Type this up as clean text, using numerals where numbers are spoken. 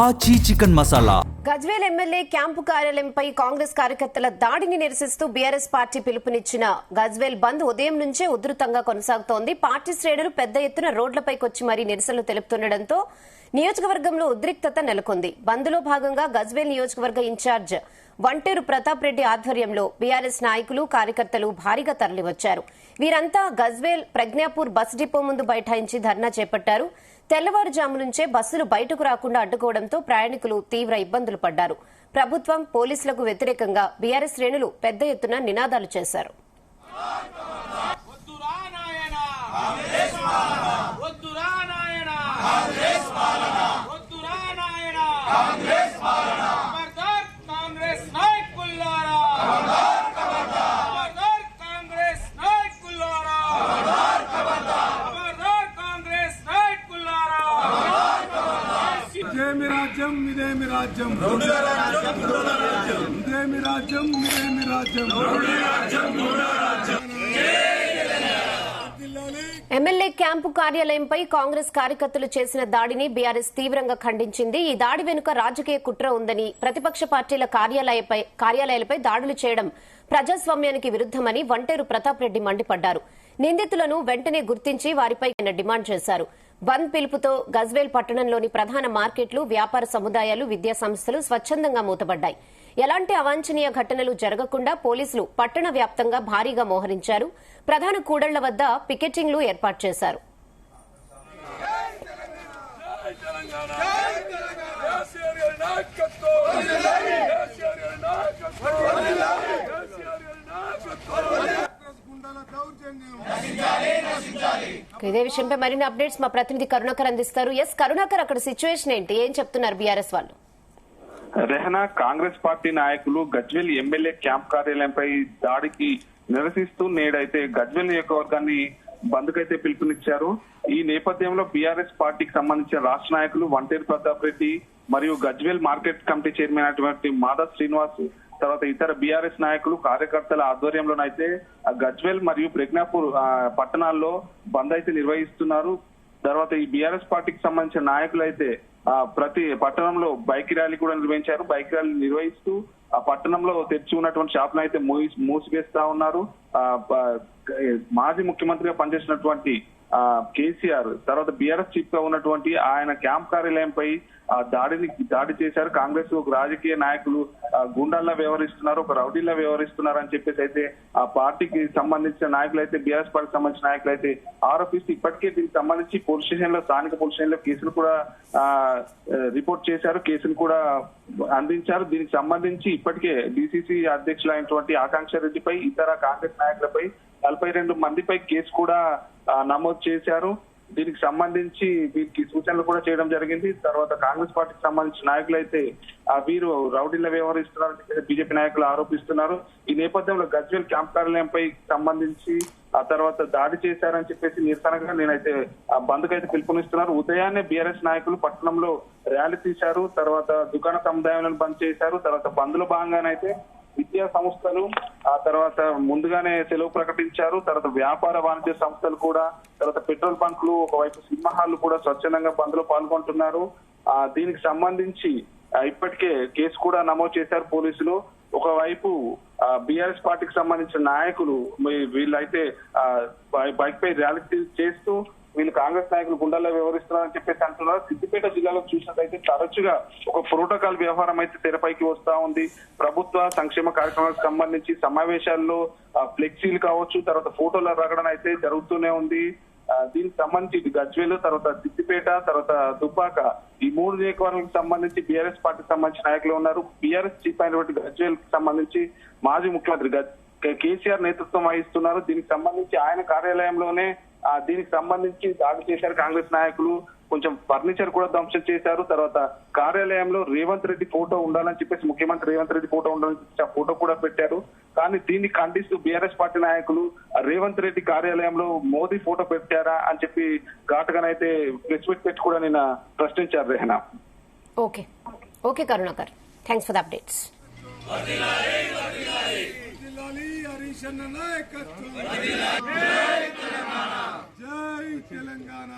ఆచి chicken masala. Gajwel MLA camp కార్యాలయంపై కాంగ్రెస్ కార్యకర్తల దాడిని నిరసిస్తూ బీఆర్ఎస్ పార్టీ పిలుపునిచ్చిన గజ్వేల్ బంద్ ఉదయం నుంచే ఉధృతంగా కొనసాగుతోంది. పార్టీ శ్రేణులు పెద్ద ఎత్తున రోడ్లపైకొచ్చి మరీ నిరసనలు తెలుపుతుండటంతో నియోజకవర్గంలో ఉద్రిక్తత నెలకొంది. బంద్ లో భాగంగా గజ్వేల్ నియోజకవర్గ ఇన్ఛార్జ్ వంటేరు ప్రతాప్ రెడ్డి ఆధ్వర్యంలో బీఆర్ఎస్ నాయకులు కార్యకర్తలు భారీగా తరలివచ్చారు. వీరంతా గజ్వేల్ ప్రజ్ఞాపూర్ బస్ డిపో ముందు బైఠాయించి ధర్నా చేపట్టారు. తెల్లవారుజాము నుంచే బస్సులు బయటకు రాకుండా అడ్డుకోవడంతో ప్రయాణికులు తీవ్ర ఇబ్బందులు పడ్డారు. ప్రభుత్వం పోలీసులకు వ్యతిరేకంగా బీఆర్ఎస్ శ్రేణులు పెద్ద ఎత్తున నినాదాలు చేశారు. ఎమ్మెల్యే క్యాంపు కార్యాలయంపై కాంగ్రెస్ కార్యకర్తలు చేసిన దాడిని బీఆర్ఎస్ తీవ్రంగా ఖండించింది. ఈ దాడి వెనుక రాజకీయ కుట్ర ఉందని, ప్రతిపక్ష పార్టీల కార్యాలయాలపై దాడులు చేయడం ప్రజాస్వామ్యానికి విరుద్దమని వంటేరు ప్రతాప్ రెడ్డి మండిపడ్డారు. నిందితులను వెంటనే గుర్తించి వారిపై డిమాండ్ చేశారు. బంద్ పిలుపుతో గజ్వేల్ పట్టణంలోని ప్రధాన మార్కెట్లు, వ్యాపార సముదాయాలు, విద్యా సంస్థలు స్వచ్ఛందంగా మూతపడ్డాయి. ఎలాంటి అవాంఛనీయ ఘటనలు జరగకుండా పోలీసులు పట్టణ వ్యాప్తంగా భారీగా మోహరించారు. ప్రధాన కూడళ్ల వద్ద పికెటింగ్లు ఏర్పాటు చేశారు. ఇదే విషయంపై మరిన్ని అప్డేట్స్ మా ప్రతినిధి కరుణాకర్ అందిస్తారు. ఎస్ కరుణాకర్, అక్కడ సిచ్యువేషన్ ఏంటి, ఏం చెప్తున్నారు బీఆర్ఎస్ వాళ్ళు? రెహనా, కాంగ్రెస్ పార్టీ నాయకులు గజ్వేల్ ఎమ్మెల్యే క్యాంప్ కార్యాలయంపై దాడికి నిరసిస్తూ నేడైతే గజ్వేల్ నియోజకవర్గాన్ని బంద్ కైతే పిలుపునిచ్చారు. ఈ నేపథ్యంలో బీఆర్ఎస్ పార్టీకి సంబంధించిన రాష్ట్ర నాయకులు వంటేరు ప్రతాప్ రెడ్డి మరియు గజ్వేల్ మార్కెట్ కమిటీ చైర్మన్ అయినటువంటి మాధవ్ శ్రీనివాస్, తర్వాత ఇతర బీఆర్ఎస్ నాయకులు కార్యకర్తల ఆధ్వర్యంలోనైతే గజ్వేల్ మరియు ప్రజ్ఞాపూర్ పట్టణాల్లో బంద్ అయితే నిర్వహిస్తున్నారు. తర్వాత ఈ బీఆర్ఎస్ పార్టీకి సంబంధించిన నాయకులు అయితే ప్రతి పట్టణంలో బైక్ ర్యాలీ కూడా నిర్వహించారు. బైక్ ర్యాలీ నిర్వహిస్తూ ఆ పట్టణంలో తెరిచి ఉన్నటువంటి షాపులను అయితే మూసివేస్తా ఉన్నారు. మాజీ ముఖ్యమంత్రిగా పనిచేసినటువంటి కేసీఆర్, తర్వాత బీఆర్ఎస్ చీఫ్ గా ఉన్నటువంటి ఆయన క్యాంప్ కార్యాలయంపై దాడి చేశారు. కాంగ్రెస్ ఒక రాజకీయ నాయకులు గుండాల్లా వ్యవహరిస్తున్నారు, ఒక రౌడీలా వ్యవహరిస్తున్నారు అని చెప్పేసి అయితే ఆ పార్టీకి సంబంధించిన నాయకులు అయితే, బీఆర్ఎస్ పార్టీకి సంబంధించిన నాయకులు అయితే ఆరోపిస్తూ ఇప్పటికే దీనికి సంబంధించి పోలీస్ స్టేషన్ లో, స్థానిక పోలీస్ స్టేషన్ లో కేసులు కూడా రిపోర్ట్ చేశారు, కేసులు కూడా అందించారు. దీనికి సంబంధించి ఇప్పటికే డీసీసీ అధ్యక్షులైనటువంటి ఆకాంక్ష రెడ్డిపై, ఇతర కాంగ్రెస్ నాయకులపై 42 మందిపై కేసు కూడా నమోదు చేశారు. దీనికి సంబంధించి వీరికి సూచనలు కూడా చేయడం జరిగింది. తర్వాత కాంగ్రెస్ పార్టీకి సంబంధించిన నాయకులు అయితే వీరు రౌడీలా వ్యవహరిస్తున్నారని బీజేపీ నాయకులు ఆరోపిస్తున్నారు. ఈ నేపథ్యంలో గజ్వేల్ క్యాంప్ కార్యాలయంపై సంబంధించి ఆ తర్వాత దాడి చేశారని చెప్పేసి నిరసనగా నేనైతే బంద్ అయితే పిలుపునిస్తున్నారు. ఉదయాన్నే బీఆర్ఎస్ నాయకులు పట్టణంలో ర్యాలీ తీశారు, తర్వాత దుకాణ సముదాయాలను బంద్ చేశారు. తర్వాత బంద్ లో భాగంగానైతే విద్యా సంస్థలు ఆ తర్వాత ముందుగానే సెలవు ప్రకటించారు. తర్వాత వ్యాపార వాణిజ్య సంస్థలు కూడా, తర్వాత పెట్రోల్ బంకులు, ఒకవైపు సినిమా హాళ్లు కూడా స్వచ్ఛందంగా బంద్ లో పాల్గొంటున్నారు. దీనికి సంబంధించి ఇప్పటికే కేసు కూడా నమోదు చేశారు పోలీసులు. ఒకవైపు బీఆర్ఎస్ పార్టీకి సంబంధించిన నాయకులు వీళ్ళైతే బైక్ పై ర్యాలీ చేస్తూ వీళ్ళు కాంగ్రెస్ నాయకులు గుండాల్లో వ్యవహరిస్తున్నారని చెప్పేసి అంటున్నారు. సిద్దిపేట జిల్లాలో చూసినట్లయితే తరచుగా ఒక ప్రోటోకాల్ వ్యవహారం అయితే తెరపైకి వస్తా ఉంది. ప్రభుత్వ సంక్షేమ కార్యక్రమాలకు సంబంధించి సమావేశాల్లో ఫ్లెక్సీలు కావచ్చు, తర్వాత ఫోటోల రగడన అయితే జరుగుతూనే ఉంది. దీనికి సంబంధించి గజ్వేల్, తర్వాత సిద్దిపేట, తర్వాత దుబ్బాక, ఈ 3 నియోజకవర్గాలకు సంబంధించి బీఆర్ఎస్ పార్టీకి సంబంధించిన నాయకులు ఉన్నారు. బీఆర్ఎస్ చీఫ్ అయినటువంటి గజ్వేల్ కి సంబంధించి మాజీ ముఖ్యమంత్రి కేసీఆర్ నేతృత్వం వహిస్తున్నారు. దీనికి సంబంధించి ఆయన కార్యాలయంలోనే దీనికి సంబంధించి దాడి చేశారు కాంగ్రెస్ నాయకులు. కొంచెం ఫర్నిచర్ కూడా ధ్వంసం చేశారు. తర్వాత కార్యాలయంలో రేవంత్ రెడ్డి ఫోటో ఉండాలని చెప్పేసి, ముఖ్యమంత్రి రేవంత్ రెడ్డి ఫోటో ఉండాలని చెప్పేసి ఆ ఫోటో కూడా పెట్టారు. కానీ దీన్ని ఖండిస్తూ బీఆర్ఎస్ పార్టీ నాయకులు రేవంత్ రెడ్డి కార్యాలయంలో మోదీ ఫోటో పెట్టారా అని చెప్పి ఘాటుగానైతే ప్రెస్ మీట్ పెట్టి కూడా నిన్న ప్రశ్నించారు. Rehana, okay Karunakar, thanks for the updates. Harish అన్న నాయకత్వం. జై తెలంగాణ